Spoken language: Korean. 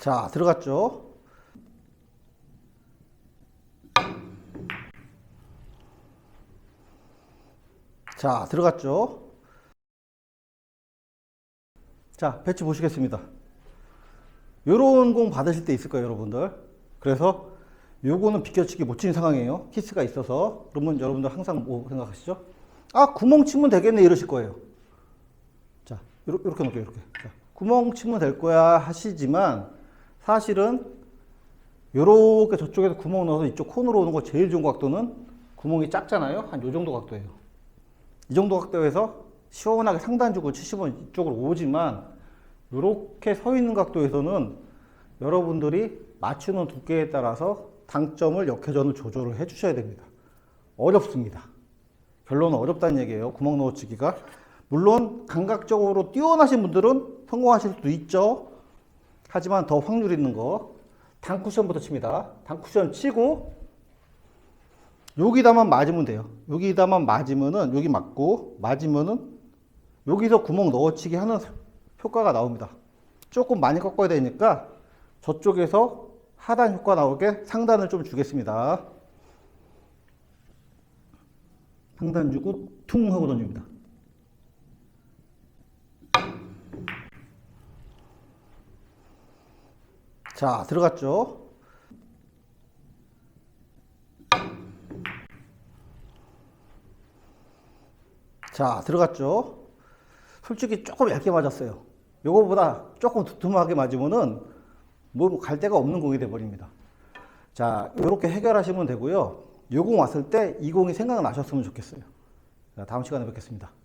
자, 들어갔죠? 자, 들어갔죠? 자, 배치 보시겠습니다. 요런 공 받으실 때 있을 거예요, 여러분들. 그래서 요거는 비껴치기 못 치는 상황이에요. 키스가 있어서. 그러면 여러분들 항상 뭐 생각하시죠? 아, 구멍 치면 되겠네, 이러실 거예요. 자, 요렇게 놓을게요, 이렇게. 자, 구멍 치면 될 거야 하시지만 사실은 요렇게 저쪽에서 구멍 넣어서 이쪽 콘으로 오는 거 제일 좋은 각도는 구멍이 작잖아요. 한 요 정도 각도예요. 이 정도 각도에서 시원하게 상단 주고 치시면 이쪽으로 오지만 이렇게 서 있는 각도에서는 여러분들이 맞추는 두께에 따라서 당점을 역회전을 조절을 해 주셔야 됩니다. 어렵습니다. 결론은 어렵다는 얘기예요. 구멍 넣어치기가. 물론 감각적으로 뛰어나신 분들은 성공하실 수도 있죠. 하지만 더 확률 있는 거 단쿠션부터 칩니다. 단쿠션 치고 여기다만 맞으면 돼요. 여기다만 맞으면은 여기 맞고 맞으면은 여기서 구멍 넣어치기 하는 효과가 나옵니다. 조금 많이 꺾어야 되니까 저쪽에서 하단 효과 나오게 상단을 좀 주겠습니다. 상단 주고 퉁 하고 던집니다. 자, 들어갔죠? 자, 들어갔죠? 솔직히 조금 얇게 맞았어요. 요거보다 조금 두툼하게 맞으면은 뭐 갈 데가 없는 공이 돼버립니다. 자, 이렇게 해결하시면 되고요. 요 공 왔을 때 이 공이 생각나셨으면 좋겠어요. 자, 다음 시간에 뵙겠습니다.